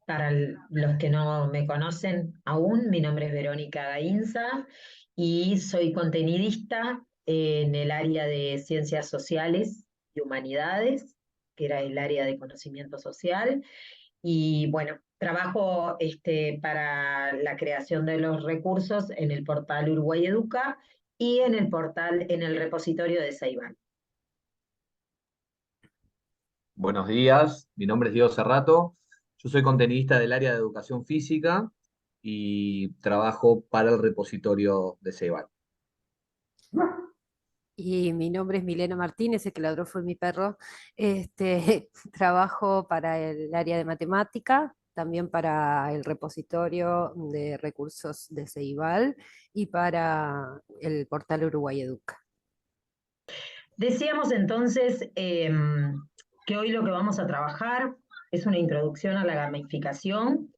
Para los que no me conocen aún, mi nombre es Verónica Gainza y soy contenidista en el área de ciencias sociales y humanidades, que era el área de conocimiento social. Y bueno, trabajo para la creación de los recursos en el portal Uruguay Educa y en el repositorio de Ceibal. Buenos días, mi nombre es Diego Cerrato, yo soy contenidista del área de educación física y trabajo para el repositorio de Ceibal. Y mi nombre es Milena Martínez, el que ladró fue mi perro. Trabajo para el área de matemática, también para el repositorio de recursos de Ceibal y para el portal Uruguay Educa. Decíamos entonces que hoy lo que vamos a trabajar es una introducción a la gamificación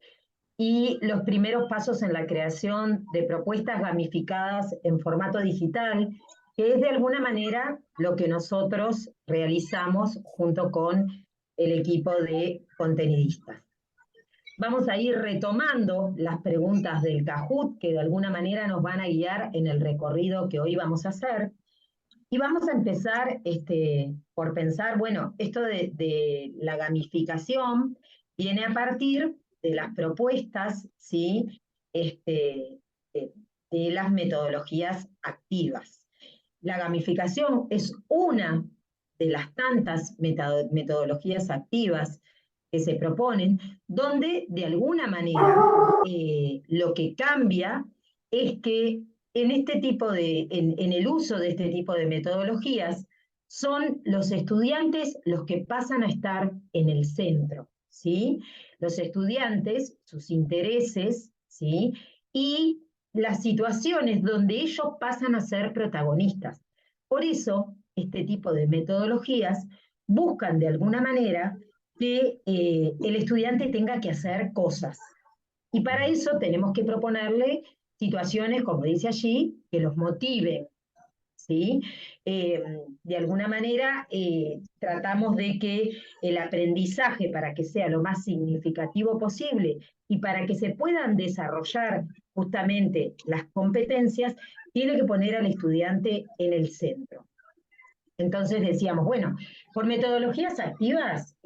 y los primeros pasos en la creación de propuestas gamificadas en formato digital, que es de alguna manera lo que nosotros realizamos junto con el equipo de contenidistas. Vamos a ir retomando las preguntas del Kahoot, que de alguna manera nos van a guiar en el recorrido que hoy vamos a hacer. Y vamos a empezar por pensar, bueno, esto de la gamificación viene a partir de las propuestas, ¿sí? De las metodologías activas. La gamificación es una de las tantas metodologías activas que se proponen, donde de alguna manera lo que cambia es que en el uso de este tipo de metodologías, son los estudiantes los que pasan a estar en el centro, ¿sí? Los estudiantes, sus intereses, ¿sí? Y las situaciones donde ellos pasan a ser protagonistas. Por eso, este tipo de metodologías buscan de alguna manera que el estudiante tenga que hacer cosas. Y para eso tenemos que proponerle situaciones, como dice allí, que los motiven, ¿sí? De alguna manera tratamos de que el aprendizaje, para que sea lo más significativo posible y para que se puedan desarrollar justamente las competencias, tiene que poner al estudiante en el centro. Entonces decíamos, bueno, por metodologías activas,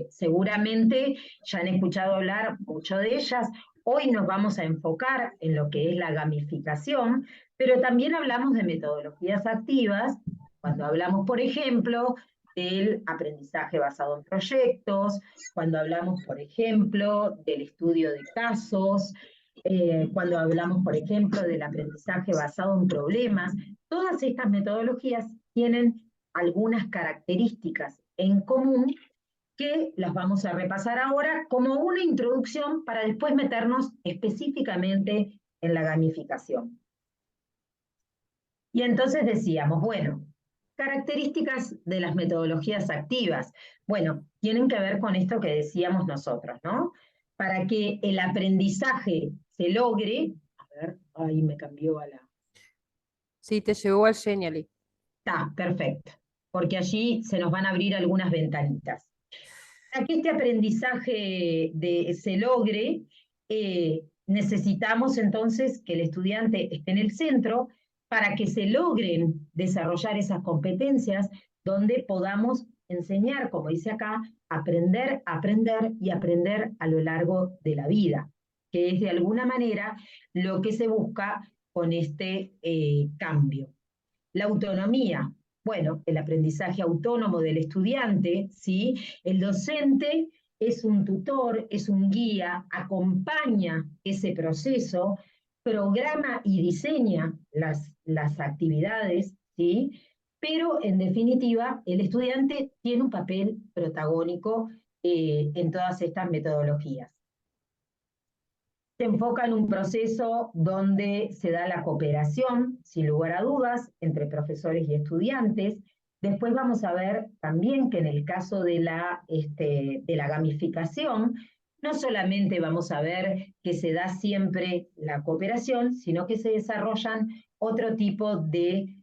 seguramente ya han escuchado hablar mucho de ellas. Hoy nos vamos a enfocar en lo que es la gamificación, pero también hablamos de metodologías activas cuando hablamos, por ejemplo, del aprendizaje basado en proyectos, cuando hablamos, por ejemplo, del estudio de casos, cuando hablamos, por ejemplo, del aprendizaje basado en problemas. Todas estas metodologías tienen algunas características en común que las vamos a repasar ahora como una introducción para después meternos específicamente en la gamificación. Y entonces decíamos, bueno, características de las metodologías activas. Bueno, tienen que ver con esto que decíamos nosotros, ¿no? Para que el aprendizaje se logre, a ver, ahí me cambió a la... Sí, te llevó al Genially. Está, perfecto, porque allí se nos van a abrir algunas ventanitas. Para que este aprendizaje se logre, necesitamos entonces que el estudiante esté en el centro para que se logren desarrollar esas competencias donde podamos enseñar, como dice acá, aprender, aprender y aprender a lo largo de la vida, que es de alguna manera lo que se busca con este cambio. La autonomía, bueno, el aprendizaje autónomo del estudiante, ¿sí? El docente es un tutor, es un guía, acompaña ese proceso, programa y diseña las actividades, ¿sí? Pero en definitiva, el estudiante tiene un papel protagónico en todas estas metodologías. Se enfoca en un proceso donde se da la cooperación, sin lugar a dudas, entre profesores y estudiantes. Después vamos a ver también que en el caso de la gamificación, no solamente vamos a ver que se da siempre la cooperación, sino que se desarrollan otro tipo de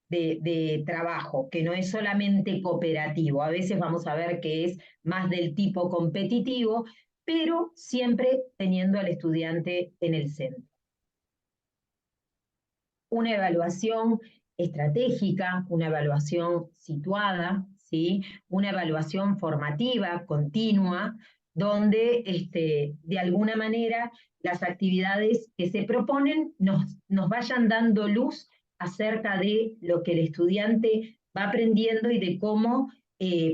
de trabajo, que no es solamente cooperativo. A veces vamos a ver que es más del tipo competitivo, pero siempre teniendo al estudiante en el centro. Una evaluación estratégica, una evaluación situada, ¿sí? Una evaluación formativa, continua, donde de alguna manera las actividades que se proponen nos vayan dando luz acerca de lo que el estudiante va aprendiendo y de cómo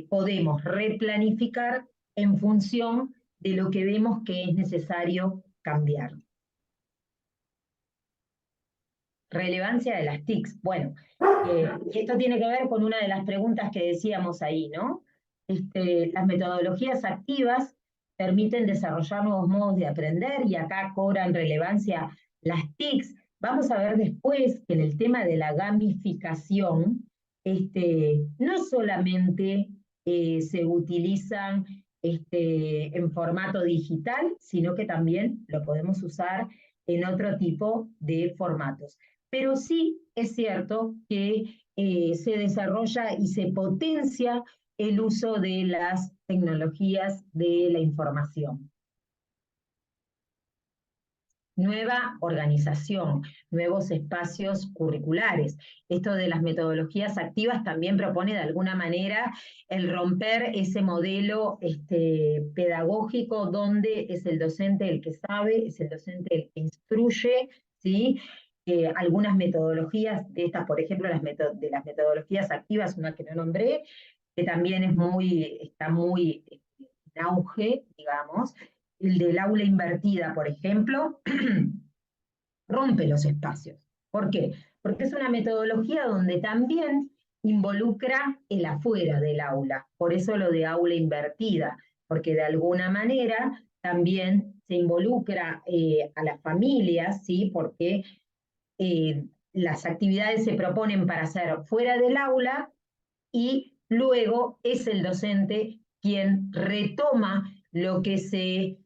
podemos replanificar en función de lo que vemos que es necesario cambiar. Relevancia de las TICs. Bueno, esto tiene que ver con una de las preguntas que decíamos ahí, ¿no? Las metodologías activas permiten desarrollar nuevos modos de aprender y acá cobran relevancia las TICs. Vamos a ver después que en el tema de la gamificación, no solamente se utilizan en formato digital, sino que también lo podemos usar en otro tipo de formatos. Pero sí es cierto que se desarrolla y se potencia el uso de las tecnologías de la información. Nueva organización, nuevos espacios curriculares. Esto de las metodologías activas también propone de alguna manera el romper ese modelo pedagógico donde es el docente el que sabe, es el docente el que instruye, ¿sí? Algunas metodologías, de estas, por ejemplo, de las metodologías activas, una que no nombré, que también está muy en auge, digamos, el del aula invertida, por ejemplo, rompe los espacios. ¿Por qué? Porque es una metodología donde también involucra el afuera del aula. Por eso lo de aula invertida, porque de alguna manera también se involucra a las familias, ¿sí? Porque las actividades se proponen para hacer fuera del aula y luego es el docente quien retoma lo que se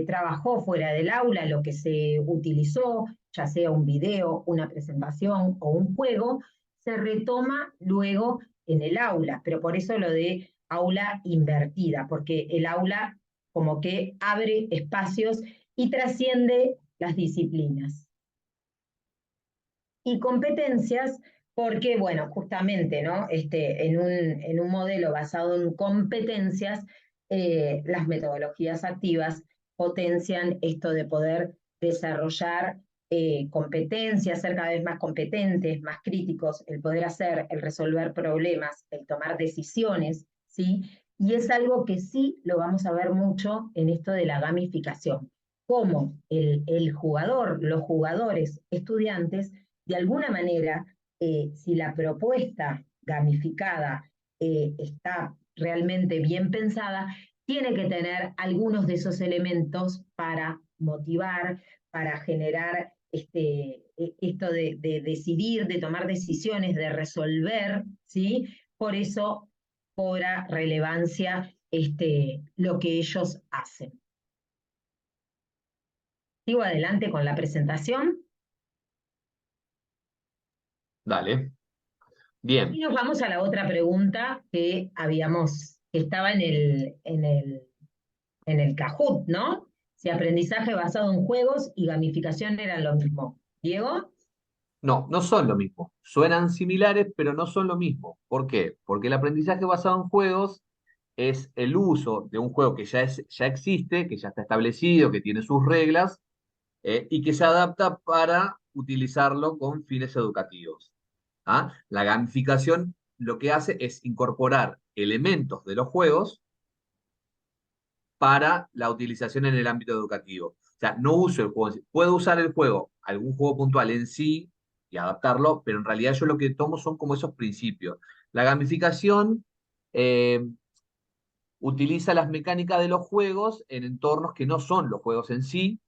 trabajó fuera del aula, lo que se utilizó, ya sea un video, una presentación o un juego, se retoma luego en el aula, pero por eso lo de aula invertida, porque el aula como que abre espacios y trasciende las disciplinas. Y competencias, porque, bueno, justamente, ¿no? En un modelo basado en competencias, las metodologías activas potencian esto de poder desarrollar competencias, ser cada vez más competentes, más críticos, el poder hacer, el resolver problemas, el tomar decisiones, ¿sí? Y es algo que sí lo vamos a ver mucho en esto de la gamificación, cómo el jugador, los jugadores, estudiantes, de alguna manera, si la propuesta gamificada está realmente bien pensada, tiene que tener algunos de esos elementos para motivar, para generar esto de decidir, de tomar decisiones, de resolver, ¿sí? Por eso cobra relevancia lo que ellos hacen. Sigo adelante con la presentación. Dale. Bien. Y nos vamos a la otra pregunta que estaba en el Kahoot, ¿no? Si aprendizaje basado en juegos y gamificación eran lo mismo. ¿Diego? No, no son lo mismo. Suenan similares, pero no son lo mismo. ¿Por qué? Porque el aprendizaje basado en juegos es el uso de un juego que ya existe, que ya está establecido, que tiene sus reglas, y que se adapta para utilizarlo con fines educativos. ¿Ah? La gamificación lo que hace es incorporar elementos de los juegos para la utilización en el ámbito educativo. O sea, no uso el juego en sí. Puedo usar el juego, algún juego puntual en sí y adaptarlo, pero en realidad yo lo que tomo son como esos principios. La gamificación utiliza las mecánicas de los juegos en entornos que no son los juegos en sí,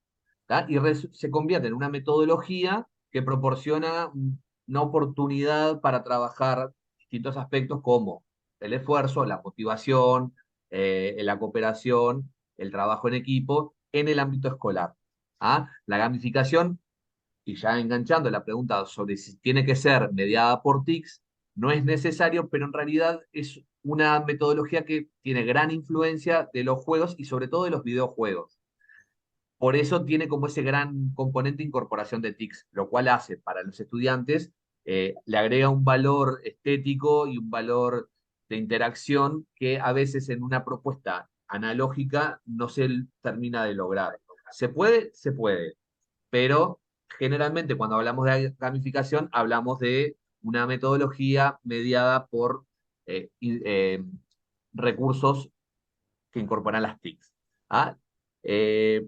¿tá? Y se convierte en una metodología que proporciona una oportunidad para trabajar distintos aspectos como el esfuerzo, la motivación, la cooperación, el trabajo en equipo en el ámbito escolar. ¿Ah? La gamificación y ya enganchando la pregunta sobre si tiene que ser mediada por TICs, no es necesario, pero en realidad es una metodología que tiene gran influencia de los juegos y sobre todo de los videojuegos. Por eso tiene como ese gran componente de incorporación de TICs, lo cual hace para los estudiantes, le agrega un valor estético y un valor de interacción que a veces en una propuesta analógica no se termina de lograr. Se puede, pero generalmente cuando hablamos de gamificación hablamos de una metodología mediada por recursos que incorporan las TICs. ¿Ah? Eh,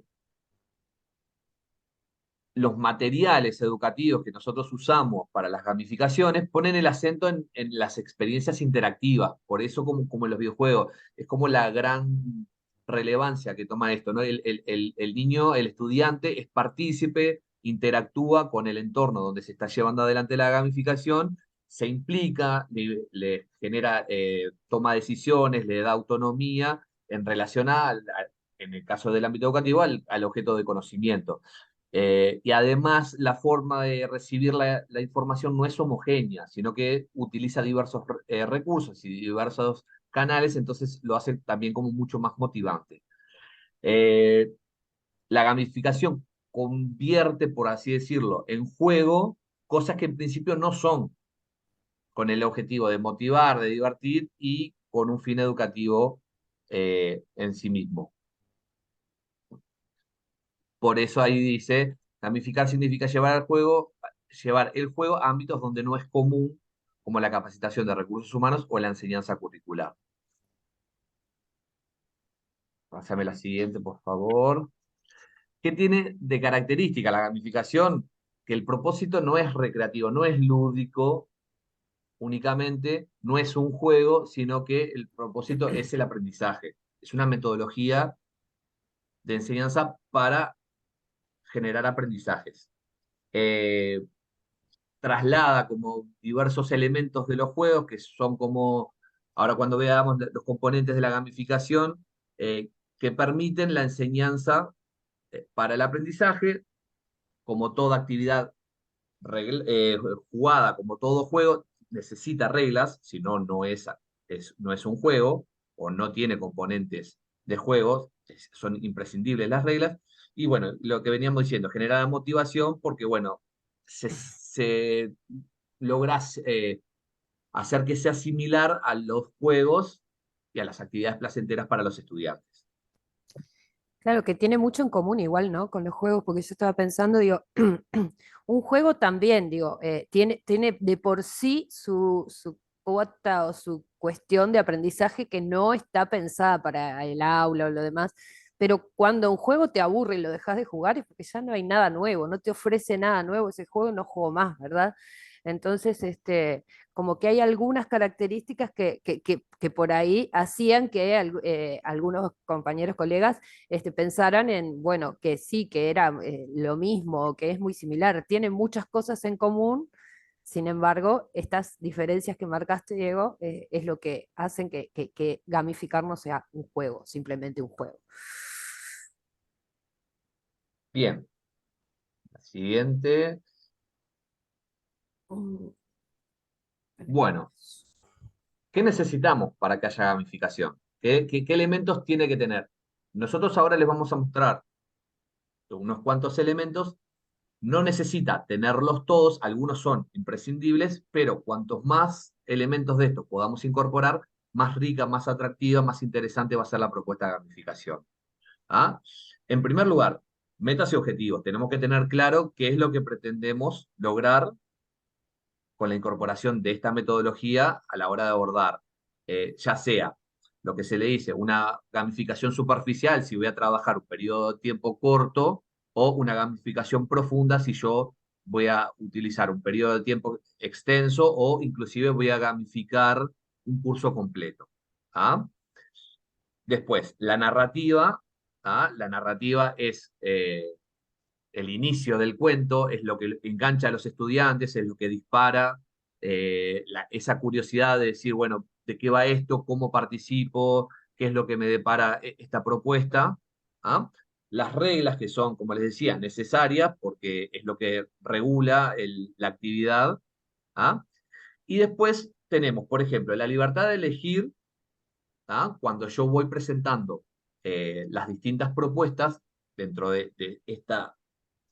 los materiales educativos que nosotros usamos para las gamificaciones ponen el acento en las experiencias interactivas. Por eso, como en los videojuegos, es como la gran relevancia que toma esto, ¿no? El niño, el estudiante, es partícipe, interactúa con el entorno donde se está llevando adelante la gamificación, se implica, le genera, toma decisiones, le da autonomía en relación en el caso del ámbito educativo, al objeto de conocimiento. Y además la forma de recibir la información no es homogénea, sino que utiliza diversos recursos y diversos canales, entonces lo hace también como mucho más motivante. Eh, la gamificación convierte, por así decirlo, en juego cosas que en principio no son, con el objetivo de motivar, de divertir y con un fin educativo en sí mismo. Por eso ahí dice, gamificar significa llevar el juego a ámbitos donde no es común, como la capacitación de recursos humanos o la enseñanza curricular. Pásame la siguiente, por favor. ¿Qué tiene de característica la gamificación? Que el propósito no es recreativo, no es lúdico únicamente, no es un juego, sino que el propósito es el aprendizaje. Es una metodología de enseñanza para generar aprendizajes. Eh, Traslada como diversos elementos de los juegos, que son como, ahora cuando veamos los componentes de la gamificación, que permiten la enseñanza para el aprendizaje, como toda actividad jugada, como todo juego, necesita reglas, si no, no es un juego, o no tiene componentes de juegos, son imprescindibles las reglas. Y bueno, lo que veníamos diciendo, genera motivación porque, bueno, se logra hacer que sea similar a los juegos y a las actividades placenteras para los estudiantes. Claro, que tiene mucho en común igual, ¿no? Con los juegos, porque yo estaba pensando, digo, un juego también, digo, tiene de por sí su cuota o su cuestión de aprendizaje que no está pensada para el aula o lo demás, pero cuando un juego te aburre y lo dejas de jugar es porque ya no hay nada nuevo, no te ofrece nada nuevo ese juego, no juego más, ¿verdad? Entonces, como que hay algunas características que por ahí hacían que algunos compañeros, colegas, pensaran en, bueno, que sí, que era lo mismo, que es muy similar, tiene muchas cosas en común, sin embargo, estas diferencias que marcaste, Diego, es lo que hacen que gamificar no sea un juego, simplemente un juego. Bien, la siguiente. Mm, Bueno, ¿qué necesitamos para que haya gamificación? ¿Qué elementos tiene que tener? Nosotros ahora les vamos a mostrar unos cuantos elementos. No necesita tenerlos todos, algunos son imprescindibles, pero cuantos más elementos de estos podamos incorporar, más rica, más atractiva, más interesante va a ser la propuesta de gamificación. ¿Ah? En primer lugar, metas y objetivos. Tenemos que tener claro qué es lo que pretendemos lograr con la incorporación de esta metodología a la hora de abordar, ya sea lo que se le dice una gamificación superficial, si voy a trabajar un periodo de tiempo corto, o una gamificación profunda, si yo voy a utilizar un periodo de tiempo extenso o inclusive voy a gamificar un curso completo. ¿Ah? Después, la narrativa. ¿Ah? La narrativa es el inicio del cuento, es lo que engancha a los estudiantes, es lo que dispara esa curiosidad de decir, bueno, ¿de qué va esto? ¿Cómo participo? ¿Qué es lo que me depara esta propuesta? ¿Ah? las reglas que son, como les decía, necesarias porque es lo que regula la actividad. ¿Ah? Y después tenemos, por ejemplo, la libertad de elegir. ¿Ah? Cuando yo voy presentando las distintas propuestas dentro de esta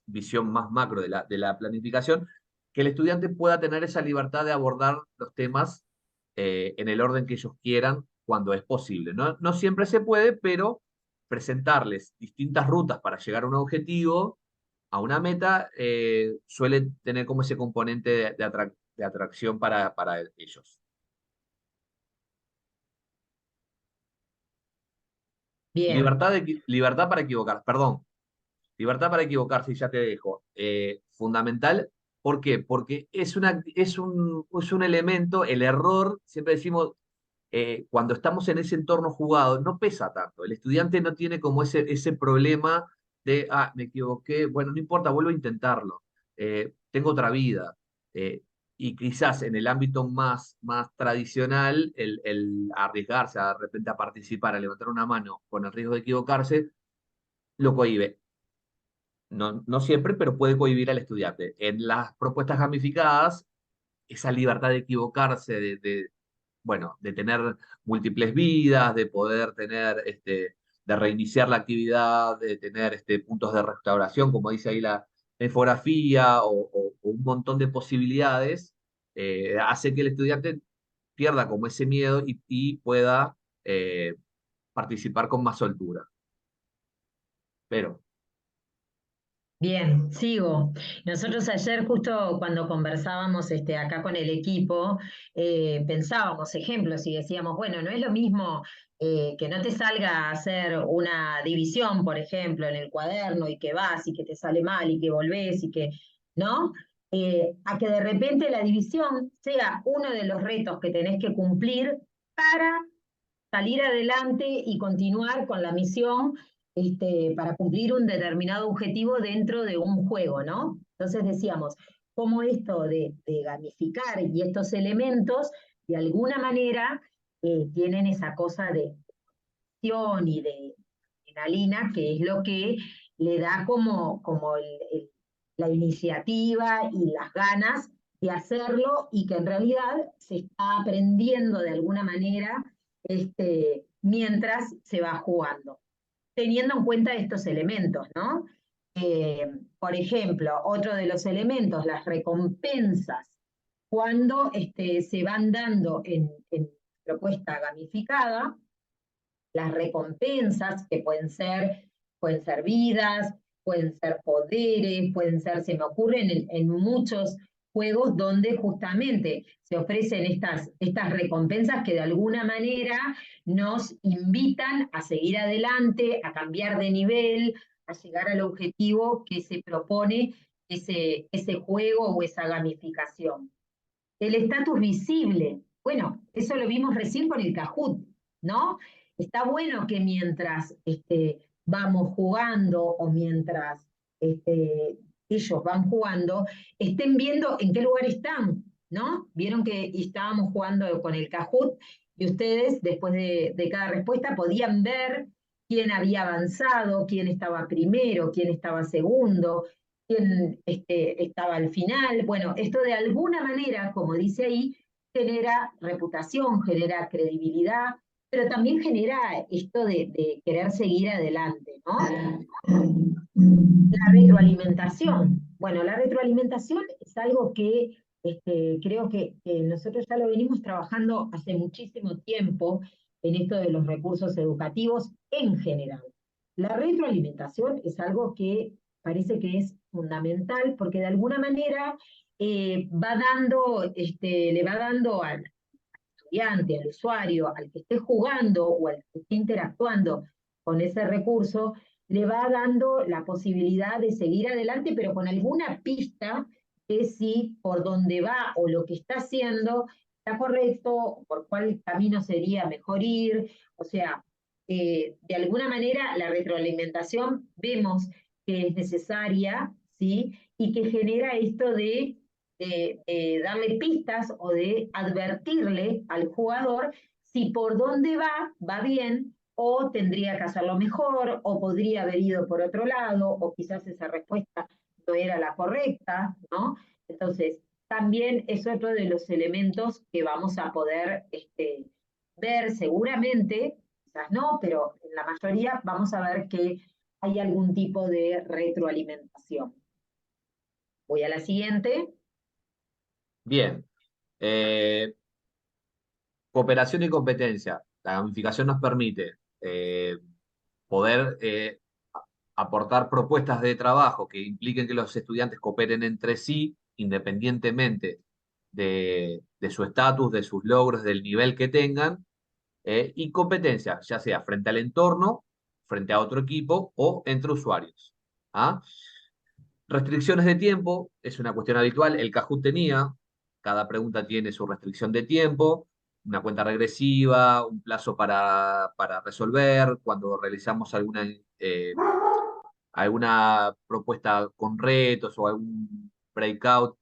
visión más macro de la planificación, que el estudiante pueda tener esa libertad de abordar los temas en el orden que ellos quieran cuando es posible. No, no siempre se puede, pero presentarles distintas rutas para llegar a un objetivo, a una meta, suele tener como ese componente de atracción para ellos. Bien, Libertad para equivocar, perdón. Libertad para equivocarse, y ya te dejo. Fundamental. ¿Por qué? Porque es un elemento, el error, siempre decimos, cuando estamos en ese entorno jugado, no pesa tanto. El estudiante no tiene como ese problema de, me equivoqué, bueno, no importa, vuelvo a intentarlo. Tengo otra vida. Y quizás en el ámbito más tradicional, el arriesgarse de repente a participar, a levantar una mano con el riesgo de equivocarse, lo cohíbe. No, no siempre, pero puede cohibir al estudiante. En las propuestas gamificadas, esa libertad de equivocarse, bueno, de tener múltiples vidas, de poder tener, de reiniciar la actividad, de tener puntos de restauración, como dice ahí la infografía, o un montón de posibilidades, hace que el estudiante pierda como ese miedo y pueda participar con más soltura. Pero, bien, sigo. Nosotros ayer justo cuando conversábamos acá con el equipo, pensábamos ejemplos y decíamos, bueno, no es lo mismo que no te salga a hacer una división, por ejemplo, en el cuaderno y que vas y que te sale mal y que volvés y que, ¿no? A que de repente la división sea uno de los retos que tenés que cumplir para salir adelante y continuar con la misión para cumplir un determinado objetivo dentro de un juego, ¿no? Entonces decíamos, cómo esto de gamificar y estos elementos, de alguna manera, tienen esa cosa de acción y de adrenalina, que es lo que le da como la iniciativa y las ganas de hacerlo y que en realidad se está aprendiendo de alguna manera mientras se va jugando, teniendo en cuenta estos elementos, ¿no? Por ejemplo, otro de los elementos, las recompensas, cuando se van dando en propuesta gamificada, las recompensas que pueden ser vidas, pueden ser poderes, pueden ser, se me ocurren en muchos juegos donde justamente se ofrecen estas recompensas que de alguna manera nos invitan a seguir adelante, a cambiar de nivel, a llegar al objetivo que se propone ese juego o esa gamificación. El estatus visible, bueno, eso lo vimos recién con el Kahoot, ¿no? Está bueno que mientras vamos jugando o mientras ellos van jugando, estén viendo en qué lugar están, ¿no? Vieron que estábamos jugando con el Kahoot y ustedes, después de cada respuesta, podían ver quién había avanzado, quién estaba primero, quién estaba segundo, quién estaba al final. Bueno, esto de alguna manera, como dice ahí, genera reputación, genera credibilidad, pero también genera esto de querer seguir adelante, ¿no? La retroalimentación. Bueno, la retroalimentación es algo que creo que nosotros ya lo venimos trabajando hace muchísimo tiempo en esto de los recursos educativos en general. La retroalimentación es algo que parece que es fundamental porque de alguna manera va dando, le va dando al estudiante, al usuario, al que esté jugando o al que esté interactuando con ese recurso, le va dando la posibilidad de seguir adelante, pero con alguna pista de si por dónde va o lo que está haciendo está correcto, por cuál camino sería mejor ir. O sea, de alguna manera la retroalimentación vemos que es necesaria, ¿sí? Y que genera esto de darle pistas o de advertirle al jugador si por dónde va bien, o tendría que hacerlo mejor, o podría haber ido por otro lado, o quizás esa respuesta no era la correcta, ¿no? Entonces, también es otro de los elementos que vamos a poder ver seguramente, quizás no, pero en la mayoría vamos a ver que hay algún tipo de retroalimentación. Voy a la siguiente. Bien. Cooperación y competencia. La gamificación nos permite poder aportar propuestas de trabajo que impliquen que los estudiantes cooperen entre sí, independientemente de su estatus, de sus logros, del nivel que tengan, y competencia, ya sea frente al entorno, frente a otro equipo o entre usuarios. ¿Ah? Restricciones de tiempo es una cuestión habitual. El Kahoot tenía, cada pregunta tiene su restricción de tiempo, una cuenta regresiva, un plazo para resolver, cuando realizamos alguna propuesta con retos o algún breakout,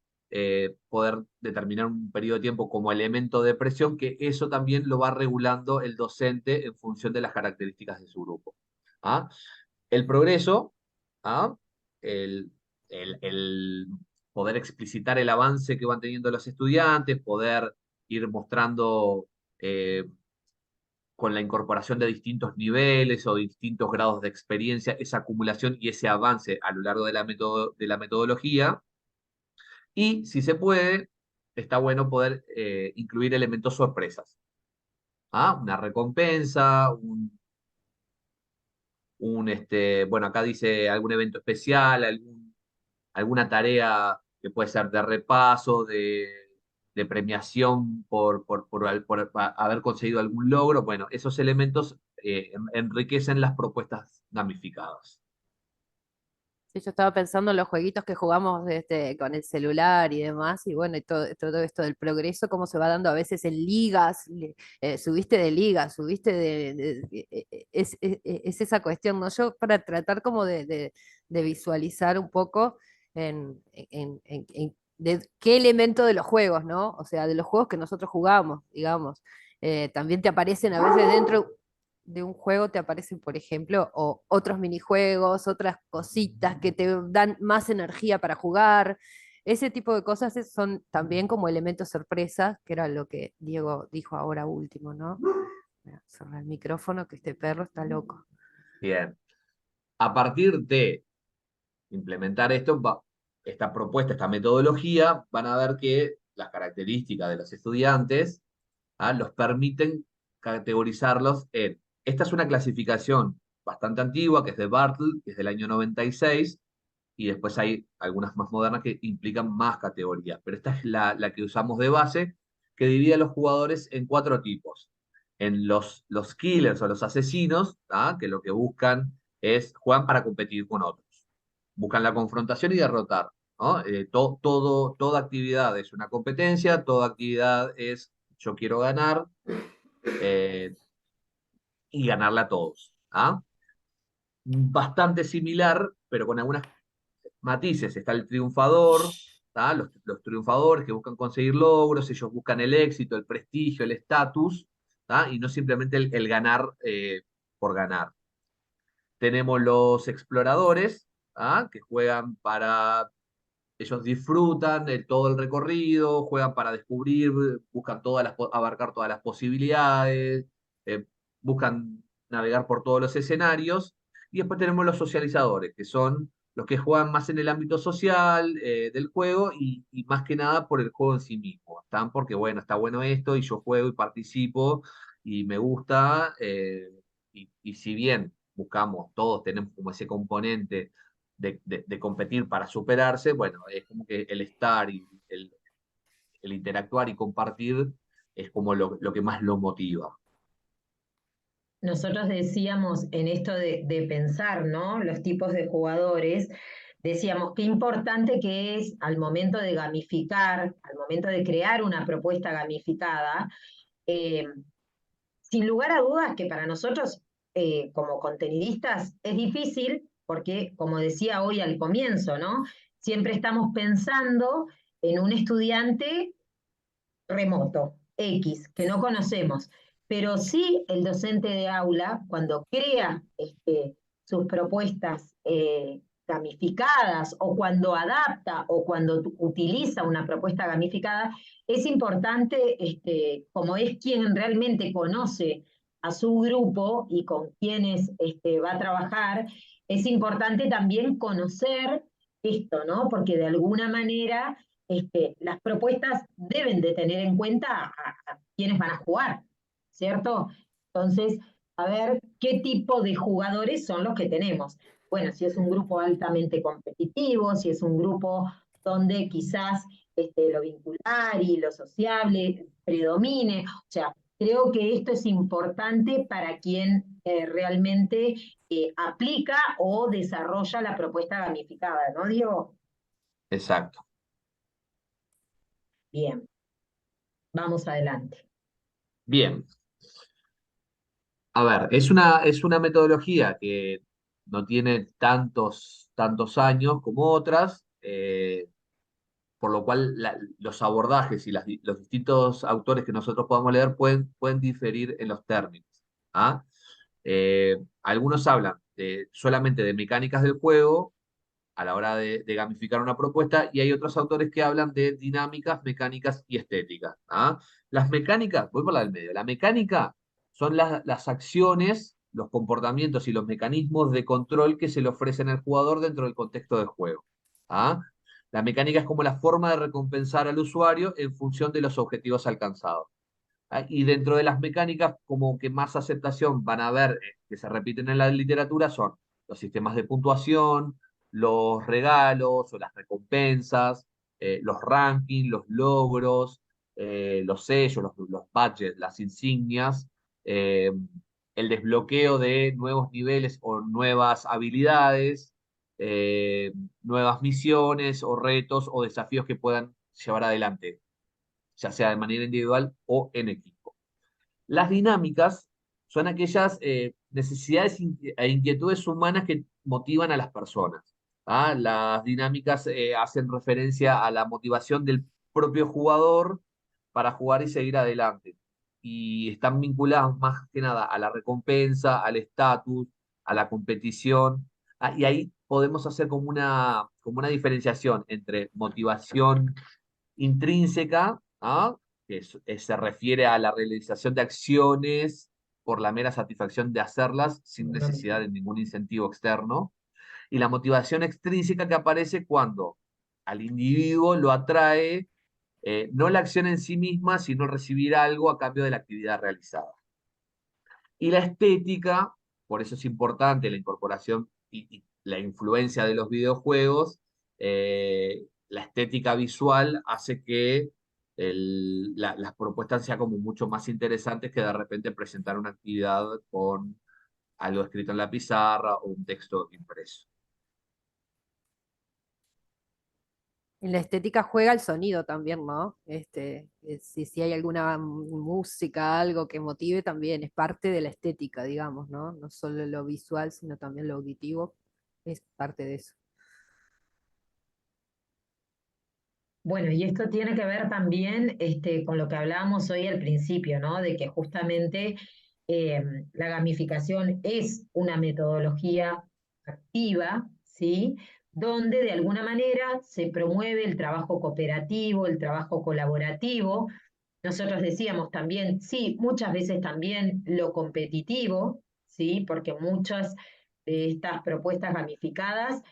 poder determinar un periodo de tiempo como elemento de presión, que eso también lo va regulando el docente en función de las características de su grupo. ¿Ah? El progreso, ¿ah? el, el poder explicitar el avance que van teniendo los estudiantes, poder ir mostrando con la incorporación de distintos niveles o distintos grados de experiencia, esa acumulación y ese avance a lo largo de de la metodología. Y si se puede, está bueno poder incluir elementos sorpresas. ¿Ah? Una recompensa, bueno, acá dice algún evento especial, alguna tarea que puede ser de repaso, de premiación por haber conseguido algún logro. Bueno, esos elementos enriquecen las propuestas gamificadas. Sí, yo estaba pensando en los jueguitos que jugamos con el celular y demás, y bueno, y todo esto del progreso, cómo se va dando a veces en ligas, subiste de liga, subiste es esa cuestión, ¿no? Yo para tratar como de visualizar un poco de qué elemento de los juegos, ¿no? O sea, de los juegos que nosotros jugamos, digamos. También te aparecen a veces dentro de un juego te aparecen, por ejemplo, o otros minijuegos, otras cositas que te dan más energía para jugar. Ese tipo de cosas son también como elementos sorpresa, que era lo que Diego dijo ahora último, ¿no? Voy a cerrar el micrófono, que este perro está loco. Bien. A partir de implementar esto, esta propuesta, esta metodología, van a ver que las características de los estudiantes los permiten categorizarlos en. Esta es una clasificación bastante antigua, que es de Bartle, que es del año 96, y después hay algunas más modernas que implican más categorías, pero esta es la que usamos de base, que divide a los jugadores en 4 tipos. En los killers o los asesinos, que lo que buscan juegan para competir con otros. Buscan la confrontación y derrotar. ¿No? Toda actividad es una competencia, toda actividad es yo quiero ganar eh, y ganarle a todos. Bastante similar, pero con algunas matices. Está el triunfador, los triunfadores que buscan conseguir logros, ellos buscan el éxito, el prestigio, el estatus, y no simplemente el ganar por ganar. Tenemos los exploradores, que juegan para ellos disfrutan de todo el recorrido, juegan para descubrir, buscan abarcar todas las posibilidades, eh, buscan navegar por todos los escenarios. Y después tenemos los socializadores, que son los que juegan más en el ámbito social del juego y más que nada por el juego en sí mismo. Están porque, bueno, está bueno esto y yo juego y participo y me gusta. Y si bien buscamos, todos tenemos como ese componente de competir para superarse, bueno, es como que el estar y el interactuar y compartir es como lo que más lo motiva. Nosotros decíamos en esto de pensar, ¿no? Los tipos de jugadores, decíamos qué importante que es al momento de gamificar, al momento de crear una propuesta gamificada, eh, sin lugar a dudas que para nosotros como contenidistas es difícil porque, como decía hoy al comienzo, ¿no? Siempre estamos pensando en un estudiante remoto, X, que no conocemos. pero sí el docente de aula, cuando crea sus propuestas gamificadas, o cuando adapta, o cuando utiliza una propuesta gamificada, es importante, como es quien realmente conoce a su grupo y con quienes va a trabajar, es importante también conocer esto, ¿no? Porque de alguna manera las propuestas deben de tener en cuenta a quienes van a jugar, ¿cierto? Entonces, a ver qué tipo de jugadores son los que tenemos. Bueno, si es un grupo altamente competitivo, si es un grupo donde quizás lo vincular y lo sociable predomine. O sea, creo que esto es importante para quien realmente aplica o desarrolla la propuesta gamificada, ¿no, Diego? Exacto. Bien, vamos adelante. Bien. A ver, es una metodología que no tiene tantos años como otras, por lo cual los abordajes y los distintos autores que nosotros podamos leer pueden diferir en los términos. ¿Ah? Algunos hablan solamente de mecánicas del juego a la hora de gamificar una propuesta, y hay otros autores que hablan de dinámicas, mecánicas y estéticas. ¿Ah? Las mecánicas, voy por la del medio, la mecánica son las acciones, los comportamientos y los mecanismos de control que se le ofrecen al jugador dentro del contexto del juego. ¿Ah? La mecánica es como la forma de recompensar al usuario en función de los objetivos alcanzados. ¿Ah? Y dentro de las mecánicas, como que más aceptación van a ver, que se repiten en la literatura, son los sistemas de puntuación, los regalos o las recompensas, los rankings, los logros, los sellos, los badges, las insignias, eh, el desbloqueo de nuevos niveles o nuevas habilidades, eh, nuevas misiones o retos o desafíos que puedan llevar adelante, ya sea de manera individual o en equipo. Las dinámicas son aquellas necesidades e inquietudes humanas que motivan a las personas. ¿Ah? Las dinámicas hacen referencia a la motivación del propio jugador para jugar y seguir adelante. Y están vinculadas más que nada a la recompensa, al estatus, a la competición. Ah, y ahí podemos hacer como una diferenciación entre motivación intrínseca, ¿ah? Se refiere a la realización de acciones por la mera satisfacción de hacerlas sin necesidad de ningún incentivo externo, y la motivación extrínseca que aparece cuando al individuo lo atrae no la acción en sí misma, sino recibir algo a cambio de la actividad realizada. Y la estética, por eso es importante la incorporación y la influencia de los videojuegos. La estética visual hace que las propuestas sean como mucho más interesantes que de repente presentar una actividad con algo escrito en la pizarra o un texto impreso. En la estética juega el sonido también, ¿no? Si hay alguna música, algo que motive, también es parte de la estética, digamos, ¿no? No solo lo visual, sino también lo auditivo, es parte de eso. Bueno, y esto tiene que ver también con lo que hablábamos hoy al principio, ¿no? De que justamente eh, la gamificación es una metodología activa, ¿sí? Donde de alguna manera se promueve el trabajo cooperativo, el trabajo colaborativo. Nosotros decíamos también, sí, muchas veces también lo competitivo, ¿sí? Porque muchas de estas propuestas gamificadas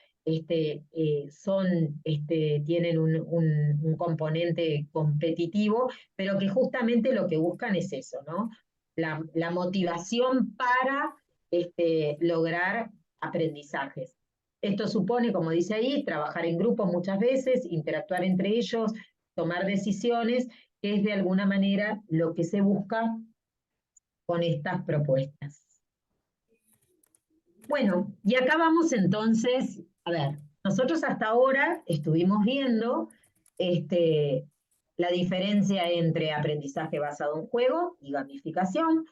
tienen un componente competitivo, pero que justamente lo que buscan es eso, ¿no? La motivación para lograr aprendizajes. Esto supone, como dice ahí, trabajar en grupo muchas veces, interactuar entre ellos, tomar decisiones, que es de alguna manera lo que se busca con estas propuestas. Bueno, y acá vamos entonces, a ver, nosotros hasta ahora estuvimos viendo la diferencia entre aprendizaje basado en juego y gamificación.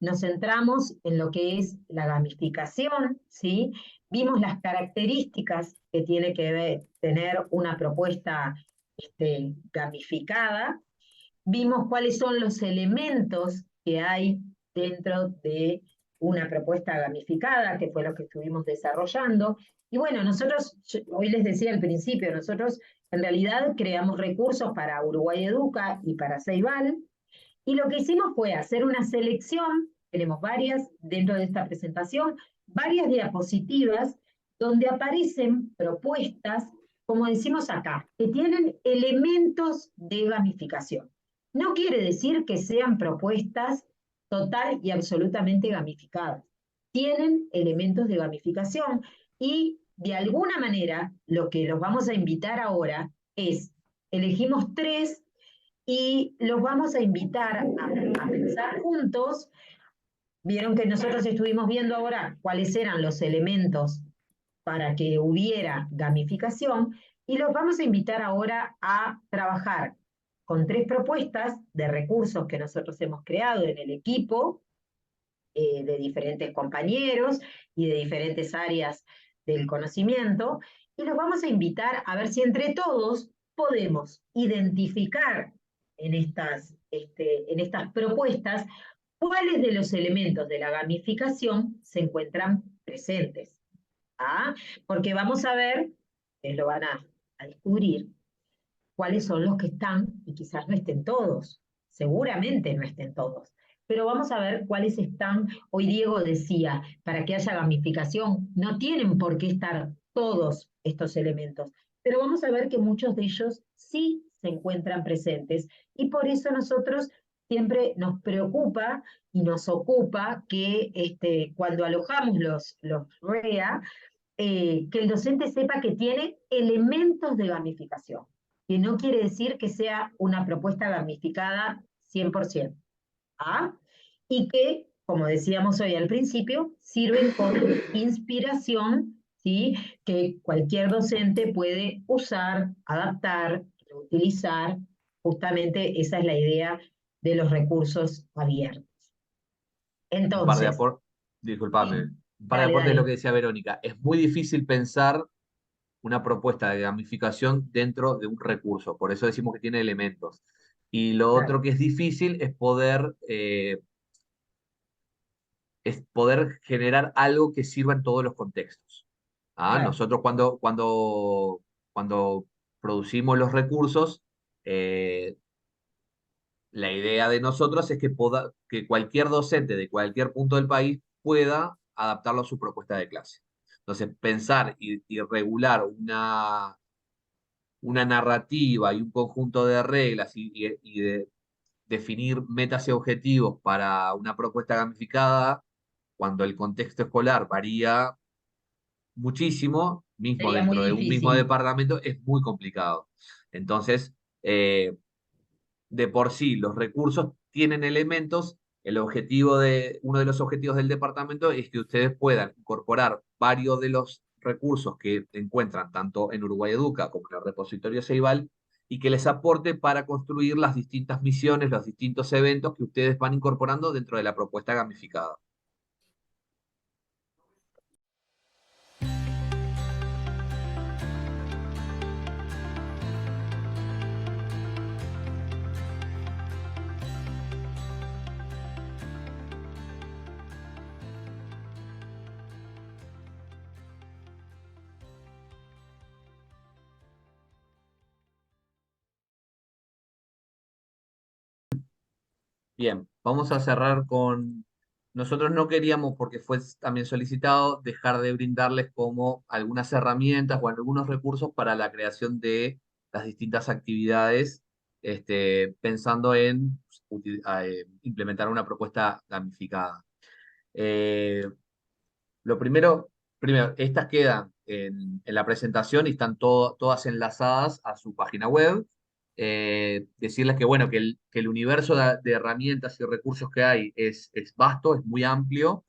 Nos centramos en lo que es la gamificación, ¿sí? Vimos las características que tiene que tener una propuesta gamificada. Vimos cuáles son los elementos que hay dentro de una propuesta gamificada, que fue lo que estuvimos desarrollando. Y bueno, nosotros, hoy les decía al principio, nosotros en realidad creamos recursos para Uruguay Educa y para Ceibal, y lo que hicimos fue hacer una selección, tenemos varias dentro de esta presentación, varias diapositivas donde aparecen propuestas, como decimos acá, que tienen elementos de gamificación. No quiere decir que sean propuestas total y absolutamente gamificadas. Tienen elementos de gamificación y de alguna manera lo que los vamos a invitar ahora es, elegimos 3 y los vamos a invitar a pensar juntos. Vieron que nosotros estuvimos viendo ahora cuáles eran los elementos para que hubiera gamificación y los vamos a invitar ahora a trabajar con 3 propuestas de recursos que nosotros hemos creado en el equipo, de diferentes compañeros y de diferentes áreas del conocimiento, y los vamos a invitar a ver si entre todos podemos identificar en estas propuestas cuáles de los elementos de la gamificación se encuentran presentes. ¿Ah? Porque vamos a ver, ustedes lo van a descubrir, cuáles son los que están, y quizás no estén todos, seguramente no estén todos, pero vamos a ver cuáles están. Hoy Diego decía, para que haya gamificación, no tienen por qué estar todos estos elementos, pero vamos a ver que muchos de ellos sí se encuentran presentes, y por eso nosotros siempre nos preocupa y nos ocupa que cuando alojamos los REA, que el docente sepa que tiene elementos de gamificación, que no quiere decir que sea una propuesta gamificada 100%. ¿Ah? Y que, como decíamos hoy al principio, sirven como inspiración, ¿sí? Que cualquier docente puede usar, adaptar, utilizar. Justamente esa es la idea de los recursos abiertos. Un par de Entonces, aportes, disculpame, sí, un par de dale, aportes de lo dale. que decía Verónica. Es muy difícil pensar una propuesta de gamificación dentro de un recurso, por eso decimos que tiene elementos. Y lo Claro, otro que es difícil es poder generar algo que sirva en todos los contextos. ¿Ah? claro. Nosotros cuando producimos los recursos, eh, la idea de nosotros es que cualquier docente de cualquier punto del país pueda adaptarlo a su propuesta de clase. Entonces, pensar y regular una narrativa y un conjunto de reglas y de definir metas y objetivos para una propuesta gamificada, cuando el contexto escolar varía muchísimo, mismo Sería muy dentro de un mismo difícil. departamento, es muy complicado. Entonces, de por sí, los recursos tienen elementos. Uno de los objetivos del departamento es que ustedes puedan incorporar varios de los recursos que encuentran tanto en Uruguay Educa como en el repositorio Ceibal y que les aporte para construir las distintas misiones, los distintos eventos que ustedes van incorporando dentro de la propuesta gamificada. Bien, vamos a cerrar con... Nosotros no queríamos, porque fue también solicitado, dejar de brindarles como algunas herramientas o algunos recursos para la creación de las distintas actividades, pensando en implementar una propuesta gamificada. Eh, primero, estas quedan en la presentación y están todas enlazadas a su página web. Decirles que, bueno, que el universo de herramientas y recursos que hay es vasto, es muy amplio,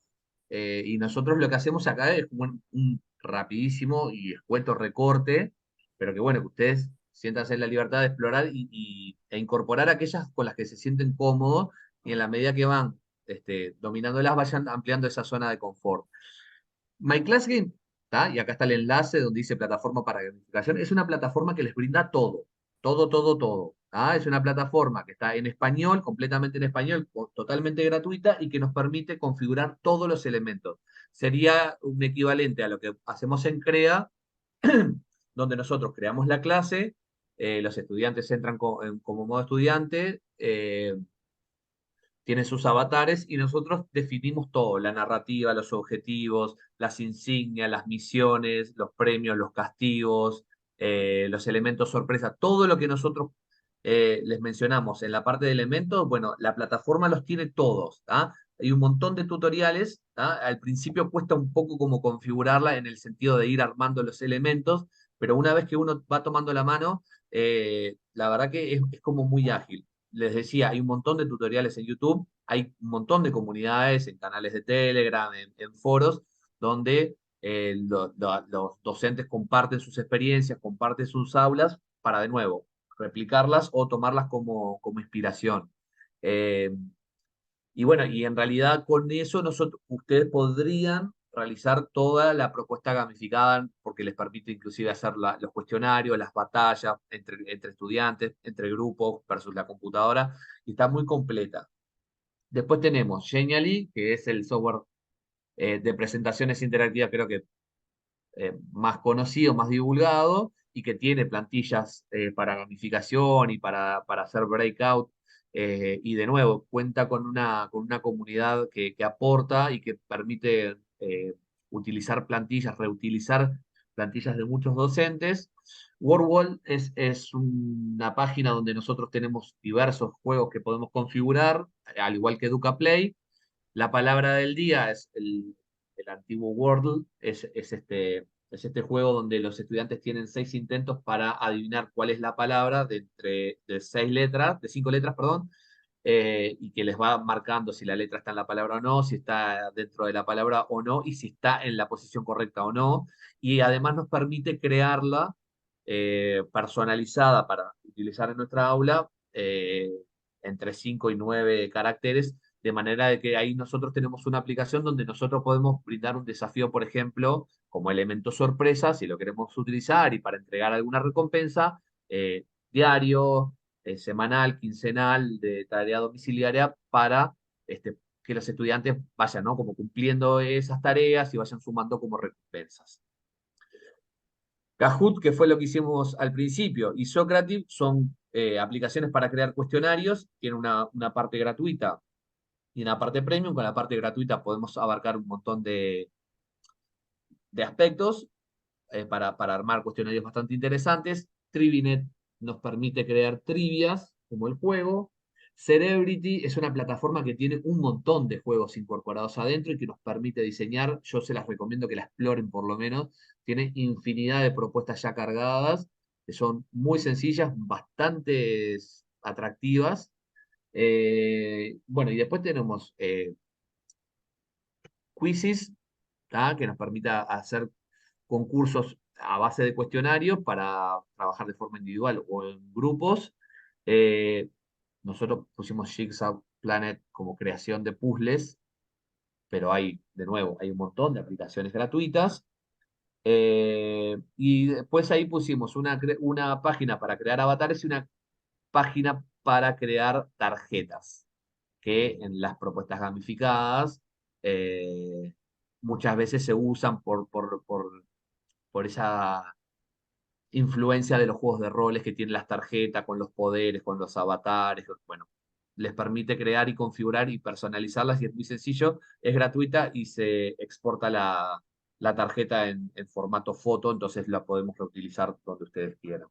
y nosotros lo que hacemos acá es un rapidísimo y escueto recorte, pero que, bueno, que ustedes siéntanse en la libertad de explorar e incorporar aquellas con las que se sienten cómodos y en la medida que van dominándolas, vayan ampliando esa zona de confort. My Class Game, ¿tá? Y acá está el enlace donde dice plataforma para gamificación. Es una plataforma que les brinda todo, todo, todo, todo. ¿Ah? Es una plataforma que está en español, completamente en español, totalmente gratuita y que nos permite configurar todos los elementos. Sería un equivalente a lo que hacemos en CREA, donde nosotros creamos la clase, los estudiantes entran como modo estudiante, tienen sus avatares y nosotros definimos todo, la narrativa, los objetivos, las insignias, las misiones, los premios, los castigos, los elementos sorpresa, todo lo que nosotros les mencionamos en la parte de elementos, bueno, la plataforma los tiene todos, ¿tá? Hay un montón de tutoriales, ¿tá? Al principio cuesta un poco como configurarla en el sentido de ir armando los elementos, pero una vez que uno va tomando la mano, la verdad que es como muy ágil. Les decía, hay un montón de tutoriales en YouTube, hay un montón de comunidades en canales de Telegram, en foros, donde los docentes comparten sus experiencias, comparten sus aulas para, de nuevo, replicarlas o tomarlas como inspiración. Eh, y bueno, y en realidad con eso ustedes podrían realizar toda la propuesta gamificada, porque les permite inclusive hacer los cuestionarios, las batallas entre estudiantes, entre grupos versus la computadora, y está muy completa. Después tenemos Genially, que es el software de presentaciones interactivas, creo que más conocido, más divulgado, y que tiene plantillas para gamificación y para hacer breakout. Y de nuevo, cuenta con una comunidad que aporta y que permite utilizar plantillas, reutilizar plantillas de muchos docentes. WordWall es una página donde nosotros tenemos diversos juegos que podemos configurar, al igual que EducaPlay. La palabra del día es el antiguo Wordle, es este juego donde los estudiantes tienen 6 intentos para adivinar cuál es la palabra de 6 letras, de 5 letras, perdón, y que les va marcando si la letra está en la palabra o no, si está dentro de la palabra o no, y si está en la posición correcta o no. Y además nos permite crearla personalizada para utilizar en nuestra aula entre 5 y 9 caracteres, de manera de que ahí nosotros tenemos una aplicación donde nosotros podemos brindar un desafío, por ejemplo, como elemento sorpresa, si lo queremos utilizar y para entregar alguna recompensa, diario, semanal, quincenal, de tarea domiciliaria, para que los estudiantes vayan, ¿no? Como cumpliendo esas tareas y vayan sumando como recompensas. Kahoot, que fue lo que hicimos al principio, y Socrative son aplicaciones para crear cuestionarios, tienen una parte gratuita y una parte premium. Con la parte gratuita podemos abarcar un montón de aspectos para armar cuestionarios bastante interesantes. Trivinet nos permite crear trivias, como el juego. Cerebrity es una plataforma que tiene un montón de juegos incorporados adentro y que nos permite diseñar. Yo se las recomiendo que la exploren por lo menos. Tiene infinidad de propuestas ya cargadas, que son muy sencillas, bastante atractivas. Bueno, y después tenemos Quizzes, ¿tá? Que nos permita hacer concursos a base de cuestionarios para trabajar de forma individual o en grupos. Eh, Nosotros pusimos Jigsaw Planet como creación de puzzles, pero hay, de nuevo, hay un montón de aplicaciones gratuitas. Y después ahí pusimos una página para crear avatares y una página para crear tarjetas, que en las propuestas gamificadas muchas veces se usan por esa influencia de los juegos de roles que tienen las tarjetas con los poderes, con los avatares. Bueno, les permite crear y configurar y personalizarlas y es muy sencillo, es gratuita y se exporta la tarjeta en formato foto, entonces la podemos reutilizar donde ustedes quieran.